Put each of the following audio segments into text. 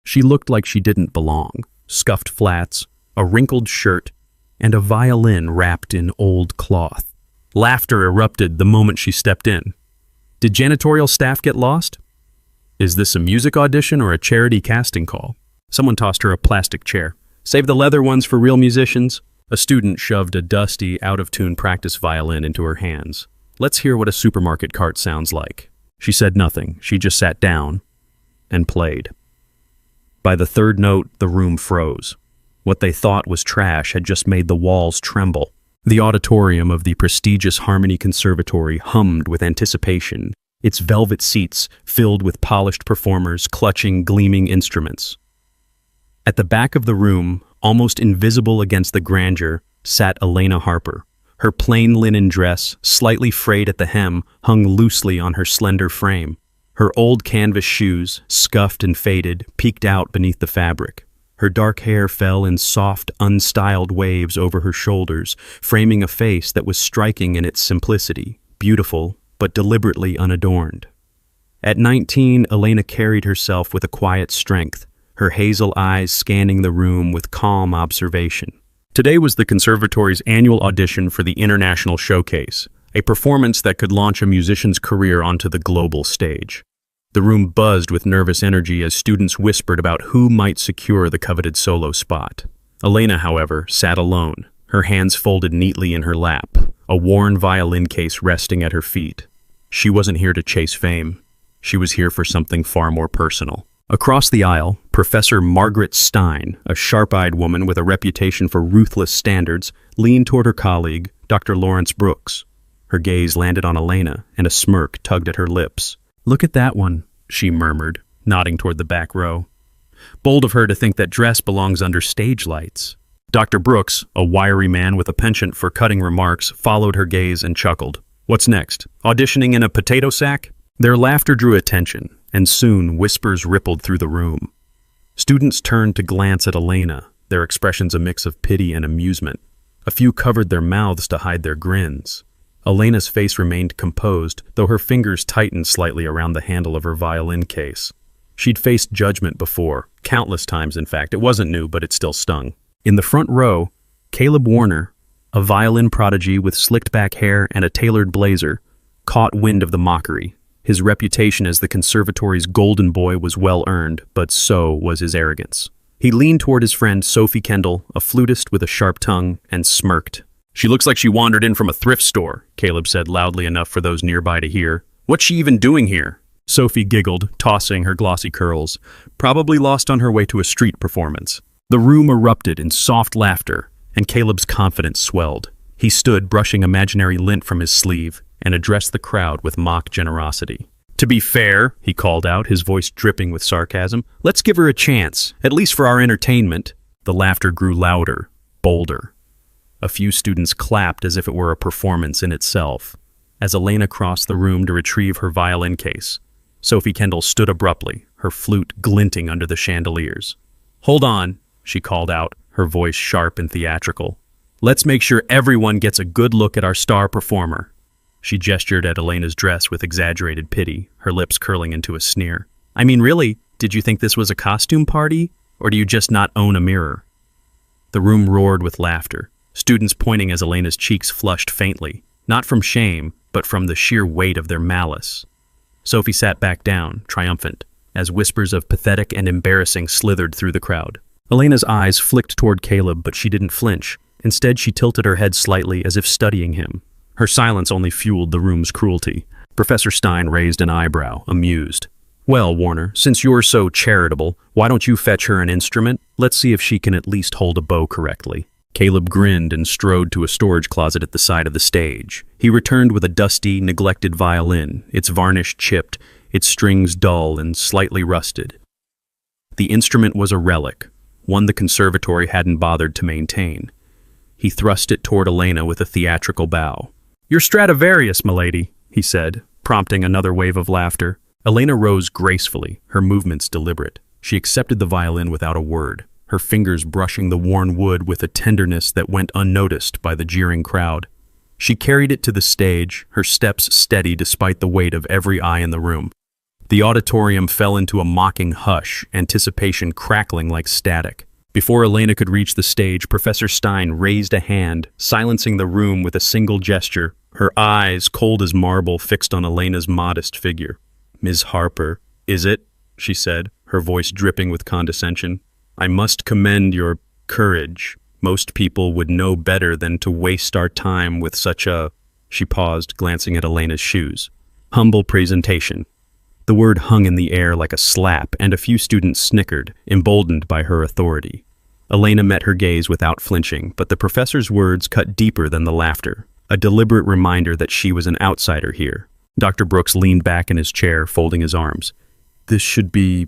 She looked like she didn't belong. Scuffed flats, a wrinkled shirt, and a violin wrapped in old cloth. Laughter erupted the moment she stepped in. Did janitorial staff get lost? Is this a music audition or a charity casting call? Someone tossed her a plastic chair. Save the leather ones for real musicians. A student shoved a dusty, out-of-tune practice violin into her hands. Let's hear what a supermarket cart sounds like. She said nothing. She just sat down and played. By the third note, the room froze. What they thought was trash had just made the walls tremble. The auditorium of the prestigious Harmony Conservatory hummed with anticipation, its velvet seats filled with polished performers clutching gleaming instruments. At the back of the room, almost invisible against the grandeur, sat Elena Harper. Her plain linen dress, slightly frayed at the hem, hung loosely on her slender frame. Her old canvas shoes, scuffed and faded, peeked out beneath the fabric. Her dark hair fell in soft, unstyled waves over her shoulders, framing a face that was striking in its simplicity, beautiful, but deliberately unadorned. At 19, Elena carried herself with a quiet strength, her hazel eyes scanning the room with calm observation. Today was the conservatory's annual audition for the International Showcase, a performance that could launch a musician's career onto the global stage. The room buzzed with nervous energy as students whispered about who might secure the coveted solo spot. Elena, however, sat alone, her hands folded neatly in her lap, a worn violin case resting at her feet. She wasn't here to chase fame. She was here for something far more personal. Across the aisle, Professor Margaret Stein, a sharp-eyed woman with a reputation for ruthless standards, leaned toward her colleague, Dr. Lawrence Brooks. Her gaze landed on Elena, and a smirk tugged at her lips. "Look at that one," she murmured, nodding toward the back row. Bold of her to think that dress belongs under stage lights. Dr. Brooks, a wiry man with a penchant for cutting remarks, followed her gaze and chuckled. "What's next? Auditioning in a potato sack?" Their laughter drew attention, and soon whispers rippled through the room. Students turned to glance at Elena, their expressions a mix of pity and amusement. A few covered their mouths to hide their grins. Elena's face remained composed, though her fingers tightened slightly around the handle of her violin case. She'd faced judgment before, countless times in fact. It wasn't new, but it still stung. In the front row, Caleb Warner, a violin prodigy with slicked-back hair and a tailored blazer, caught wind of the mockery. His reputation as the conservatory's golden boy was well-earned, but so was his arrogance. He leaned toward his friend Sophie Kendall, a flutist with a sharp tongue, and smirked. "She looks like she wandered in from a thrift store," Caleb said loudly enough for those nearby to hear. "What's she even doing here?" Sophie giggled, tossing her glossy curls. "Probably lost on her way to a street performance." The room erupted in soft laughter, and Caleb's confidence swelled. He stood brushing imaginary lint from his sleeve and addressed the crowd with mock generosity. "To be fair," he called out, his voice dripping with sarcasm, "let's give her a chance, at least for our entertainment." The laughter grew louder, bolder. A few students clapped as if it were a performance in itself. As Elena crossed the room to retrieve her violin case, Sophie Kendall stood abruptly, her flute glinting under the chandeliers. "Hold on," she called out, her voice sharp and theatrical. "Let's make sure everyone gets a good look at our star performer." She gestured at Elena's dress with exaggerated pity, her lips curling into a sneer. "I mean, really, did you think this was a costume party? Or do you just not own a mirror?" The room roared with laughter, students pointing as Elena's cheeks flushed faintly, not from shame, but from the sheer weight of their malice. Sophie sat back down, triumphant, as whispers of pathetic and embarrassing slithered through the crowd. Elena's eyes flicked toward Caleb, but she didn't flinch. Instead, she tilted her head slightly as if studying him. Her silence only fueled the room's cruelty. Professor Stein raised an eyebrow, amused. "Well, Warner, since you're so charitable, why don't you fetch her an instrument? Let's see if she can at least hold a bow correctly." Caleb grinned and strode to a storage closet at the side of the stage. He returned with a dusty, neglected violin, its varnish chipped, its strings dull and slightly rusted. The instrument was a relic, one the conservatory hadn't bothered to maintain. He thrust it toward Elena with a theatrical bow. "Your Stradivarius, milady," he said, prompting another wave of laughter. Elena rose gracefully, her movements deliberate. She accepted the violin without a word, her fingers brushing the worn wood with a tenderness that went unnoticed by the jeering crowd. She carried it to the stage, her steps steady despite the weight of every eye in the room. The auditorium fell into a mocking hush, anticipation crackling like static. Before Elena could reach the stage, Professor Stein raised a hand, silencing the room with a single gesture, her eyes, cold as marble, fixed on Elena's modest figure. "Ms. Harper, is it?" she said, her voice dripping with condescension. "I must commend your courage. Most people would know better than to waste our time with such a—" She paused, glancing at Elena's shoes. "Humble presentation." The word hung in the air like a slap, and a few students snickered, emboldened by her authority. Elena met her gaze without flinching, but the professor's words cut deeper than the laughter, a deliberate reminder that she was an outsider here. Dr. Brooks leaned back in his chair, folding his arms. "This should be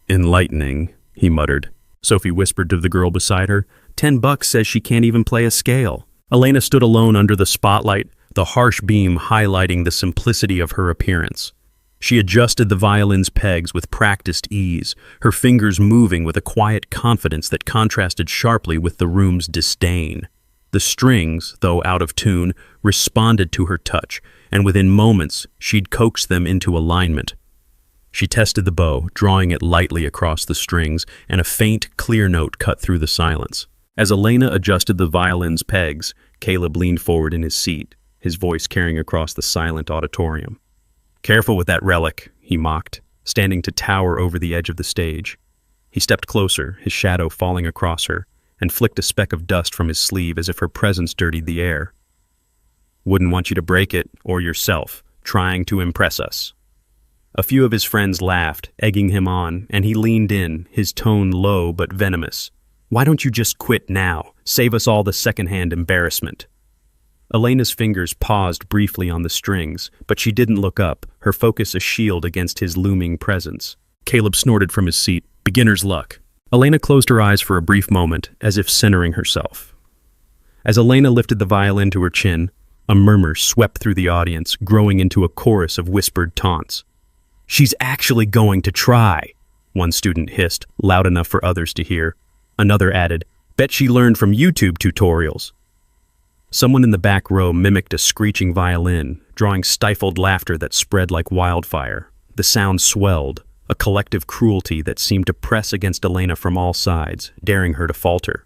enlightening," he muttered. Sophie whispered to the girl beside her. $10 says she can't even play a scale." Elena stood alone under the spotlight, the harsh beam highlighting the simplicity of her appearance. She adjusted the violin's pegs with practiced ease, her fingers moving with a quiet confidence that contrasted sharply with the room's disdain. The strings, though out of tune, responded to her touch, and within moments she'd coaxed them into alignment. She tested the bow, drawing it lightly across the strings, and a faint, clear note cut through the silence. As Elena adjusted the violin's pegs, Caleb leaned forward in his seat, his voice carrying across the silent auditorium. "Careful with that relic," he mocked, standing to tower over the edge of the stage. He stepped closer, his shadow falling across her, and flicked a speck of dust from his sleeve as if her presence dirtied the air. "Wouldn't want you to break it, or yourself, trying to impress us." A few of his friends laughed, egging him on, and he leaned in, his tone low but venomous. "Why don't you just quit now? Save us all the secondhand embarrassment." Elena's fingers paused briefly on the strings, but she didn't look up, her focus a shield against his looming presence. Caleb snorted from his seat. "Beginner's luck." Elena closed her eyes for a brief moment, as if centering herself. As Elena lifted the violin to her chin, a murmur swept through the audience, growing into a chorus of whispered taunts. "She's actually going to try," one student hissed, loud enough for others to hear. Another added, "Bet she learned from YouTube tutorials." Someone in the back row mimicked a screeching violin, drawing stifled laughter that spread like wildfire. The sound swelled, a collective cruelty that seemed to press against Elena from all sides, daring her to falter.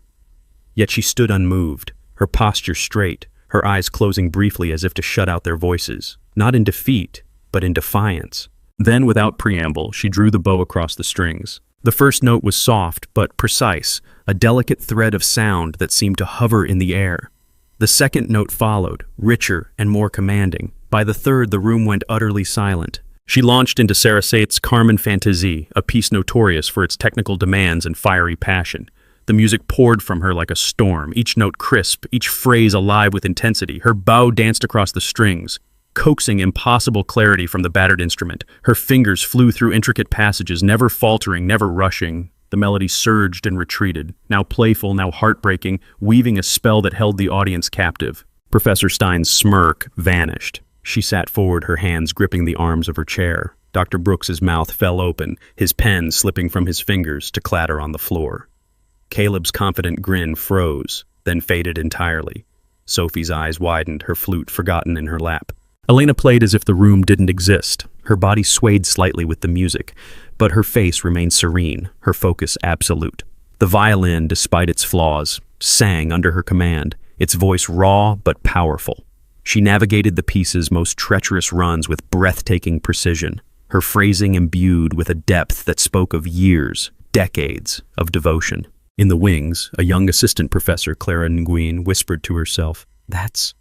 Yet she stood unmoved, her posture straight, her eyes closing briefly as if to shut out their voices, not in defeat, but in defiance. Then, without preamble, she drew the bow across the strings. The first note was soft but precise, a delicate thread of sound that seemed to hover in the air. The second note followed, richer and more commanding. By the third, the room went utterly silent. She launched into Sarasate's Carmen Fantasie, a piece notorious for its technical demands and fiery passion. The music poured from her like a storm, each note crisp, each phrase alive with intensity. Her bow danced across the strings, coaxing impossible clarity from the battered instrument. Her fingers flew through intricate passages, never faltering, never rushing. The melody surged and retreated, now playful, now heartbreaking, weaving a spell that held the audience captive. Professor Stein's smirk vanished. She sat forward, her hands gripping the arms of her chair. Dr. Brooks's mouth fell open, his pen slipping from his fingers to clatter on the floor. Caleb's confident grin froze, then faded entirely. Sophie's eyes widened, her flute forgotten in her lap. Elena played as if the room didn't exist. Her body swayed slightly with the music, but her face remained serene, her focus absolute. The violin, despite its flaws, sang under her command, its voice raw but powerful. She navigated the piece's most treacherous runs with breathtaking precision, her phrasing imbued with a depth that spoke of years, decades of devotion. In the wings, a young assistant professor, Clara Nguyen, whispered to herself, That's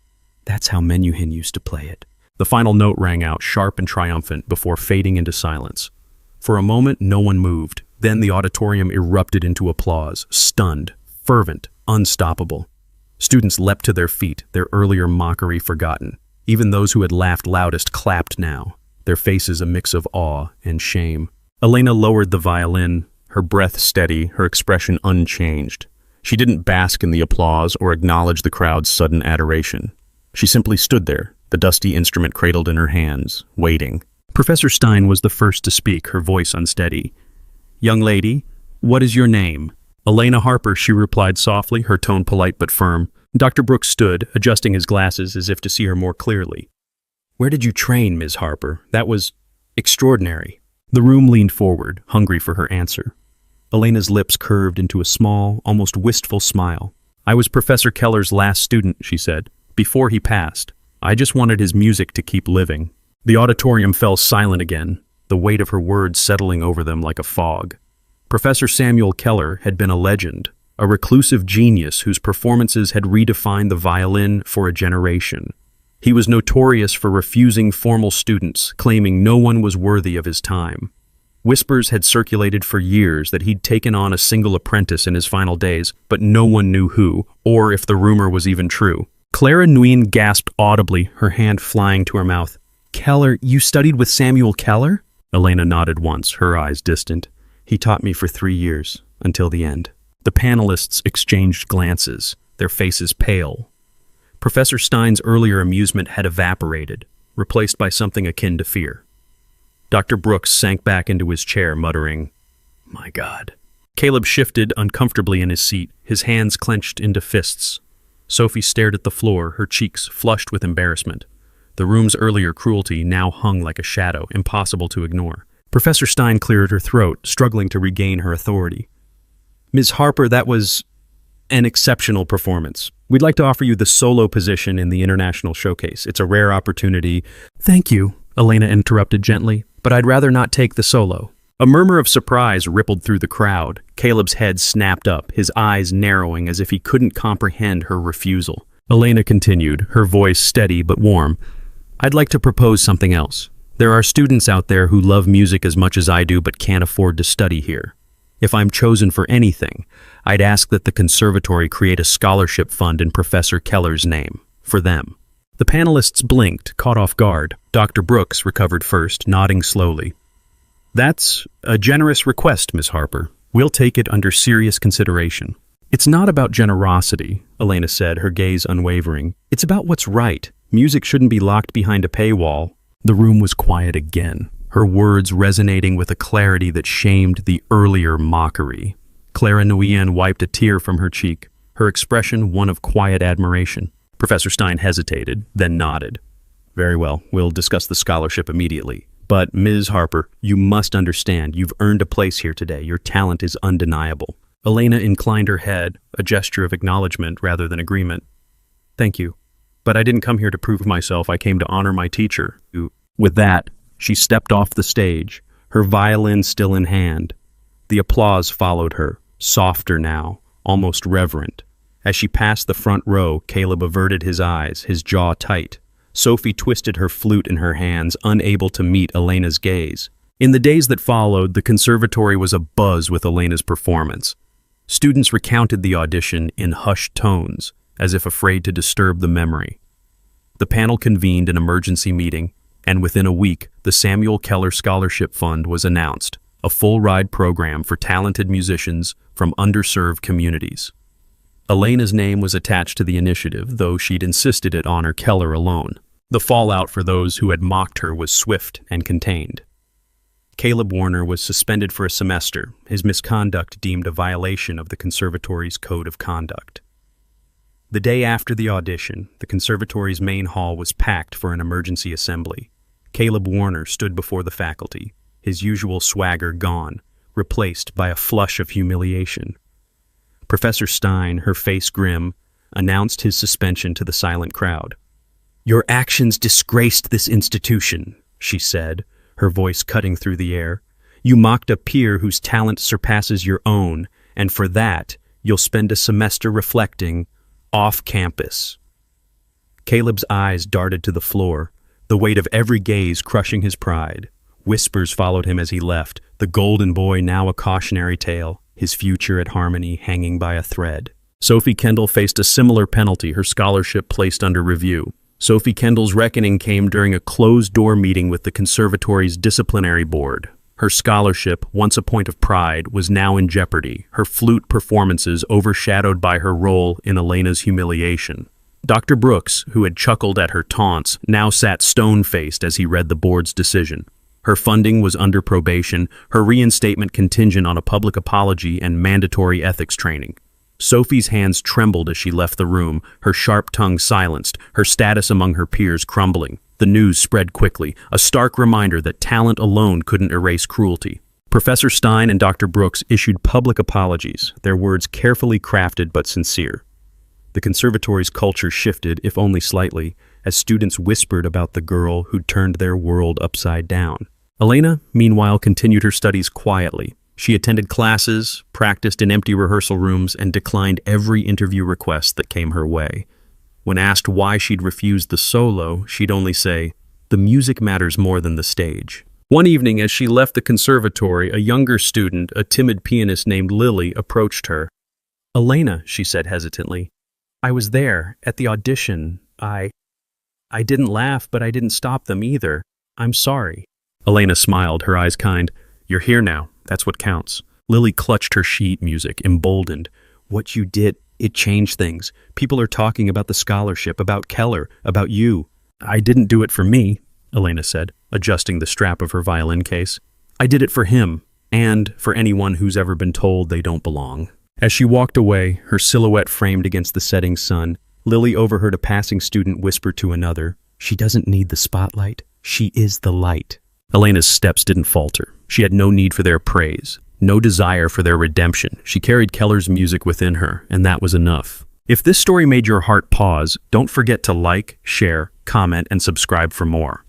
how Menuhin used to play it." The final note rang out, sharp and triumphant, before fading into silence. For a moment, no one moved. Then the auditorium erupted into applause, stunned, fervent, unstoppable. Students leapt to their feet, their earlier mockery forgotten. Even those who had laughed loudest clapped now, their faces a mix of awe and shame. Elena lowered the violin, her breath steady, her expression unchanged. She didn't bask in the applause or acknowledge the crowd's sudden adoration. She simply stood there, the dusty instrument cradled in her hands, waiting. Professor Stein was the first to speak, her voice unsteady. "Young lady, what is your name?" "Elena Harper," she replied softly, her tone polite but firm. Dr. Brooks stood, adjusting his glasses as if to see her more clearly. "Where did you train, Ms. Harper? That was extraordinary." The room leaned forward, hungry for her answer. Elena's lips curved into a small, almost wistful smile. "I was Professor Keller's last student," she said, "before he passed. I just wanted his music to keep living." The auditorium fell silent again, the weight of her words settling over them like a fog. Professor Samuel Keller had been a legend, a reclusive genius whose performances had redefined the violin for a generation. He was notorious for refusing formal students, claiming no one was worthy of his time. Whispers had circulated for years that he'd taken on a single apprentice in his final days, but no one knew who, or if the rumor was even true. Clara Nguyen gasped audibly, her hand flying to her mouth. "Keller, you studied with Samuel Keller?" Elena nodded once, her eyes distant. "He taught me for 3 years, until the end." The panelists exchanged glances, their faces pale. Professor Stein's earlier amusement had evaporated, replaced by something akin to fear. Dr. Brooks sank back into his chair, muttering, "My God." Caleb shifted uncomfortably in his seat, his hands clenched into fists. Sophie stared at the floor, her cheeks flushed with embarrassment. The room's earlier cruelty now hung like a shadow, impossible to ignore. Professor Stein cleared her throat, struggling to regain her authority. "Ms. Harper, that was an exceptional performance. We'd like to offer you the solo position in the International Showcase. It's a rare opportunity." "Thank you," Elena interrupted gently, "but I'd rather not take the solo." A murmur of surprise rippled through the crowd. Caleb's head snapped up, his eyes narrowing as if he couldn't comprehend her refusal. Elena continued, her voice steady but warm. "I'd like to propose something else. There are students out there who love music as much as I do but can't afford to study here. If I'm chosen for anything, I'd ask that the conservatory create a scholarship fund in Professor Keller's name, for them." The panelists blinked, caught off guard. Dr. Brooks recovered first, nodding slowly. "That's a generous request, Miss Harper. We'll take it under serious consideration." "It's not about generosity," Elena said, her gaze unwavering. "It's about what's right. Music shouldn't be locked behind a paywall." The room was quiet again, her words resonating with a clarity that shamed the earlier mockery. Clara Nguyen wiped a tear from her cheek, her expression one of quiet admiration. Professor Stein hesitated, then nodded. "Very well, we'll discuss the scholarship immediately. But, Ms. Harper, you must understand, you've earned a place here today. Your talent is undeniable." Elena inclined her head, a gesture of acknowledgement rather than agreement. "Thank you. But I didn't come here to prove myself. I came to honor my teacher." With that, she stepped off the stage, her violin still in hand. The applause followed her, softer now, almost reverent. As she passed the front row, Caleb averted his eyes, his jaw tight. Sophie twisted her flute in her hands, unable to meet Elena's gaze. In the days that followed, the conservatory was abuzz with Elena's performance. Students recounted the audition in hushed tones, as if afraid to disturb the memory. The panel convened an emergency meeting, and within a week, the Samuel Keller Scholarship Fund was announced, a full-ride program for talented musicians from underserved communities. Elena's name was attached to the initiative, though she'd insisted it honor Keller alone. The fallout for those who had mocked her was swift and contained. Caleb Warner was suspended for a semester, his misconduct deemed a violation of the conservatory's code of conduct. The day after the audition, the conservatory's main hall was packed for an emergency assembly. Caleb Warner stood before the faculty, his usual swagger gone, replaced by a flush of humiliation. Professor Stein, her face grim, announced his suspension to the silent crowd. "Your actions disgraced this institution," she said, her voice cutting through the air. "You mocked a peer whose talent surpasses your own, and for that, you'll spend a semester reflecting off campus." Caleb's eyes darted to the floor, the weight of every gaze crushing his pride. Whispers followed him as he left, the golden boy now a cautionary tale, his future at Harmony hanging by a thread. Sophie Kendall faced a similar penalty, her scholarship placed under review. Sophie Kendall's reckoning came during a closed-door meeting with the conservatory's disciplinary board. Her scholarship, once a point of pride, was now in jeopardy, her flute performances overshadowed by her role in Elena's humiliation. Dr. Brooks, who had chuckled at her taunts, now sat stone-faced as he read the board's decision. Her funding was under probation, her reinstatement contingent on a public apology and mandatory ethics training. Sophie's hands trembled as she left the room, her sharp tongue silenced, her status among her peers crumbling. The news spread quickly, a stark reminder that talent alone couldn't erase cruelty. Professor Stein and Dr. Brooks issued public apologies, their words carefully crafted but sincere. The conservatory's culture shifted, if only slightly, as students whispered about the girl who'd turned their world upside down. Elena, meanwhile, continued her studies quietly. She attended classes, practiced in empty rehearsal rooms, and declined every interview request that came her way. When asked why she'd refused the solo, she'd only say, "The music matters more than the stage." One evening, as she left the conservatory, a younger student, a timid pianist named Lily, approached her. "Elena," she said hesitantly, "I was there, at the audition. I didn't laugh, but I didn't stop them either. I'm sorry." Elena smiled, her eyes kind. "You're here now. That's what counts." Lily clutched her sheet music, emboldened. "What you did, it changed things. People are talking about the scholarship, about Keller, about you." "I didn't do it for me," Elena said, adjusting the strap of her violin case. "I did it for him, and for anyone who's ever been told they don't belong." As she walked away, her silhouette framed against the setting sun, Lily overheard a passing student whisper to another, "She doesn't need the spotlight. She is the light." Elena's steps didn't falter. She had no need for their praise, no desire for their redemption. She carried Keller's music within her, and that was enough. If this story made your heart pause, don't forget to like, share, comment, and subscribe for more.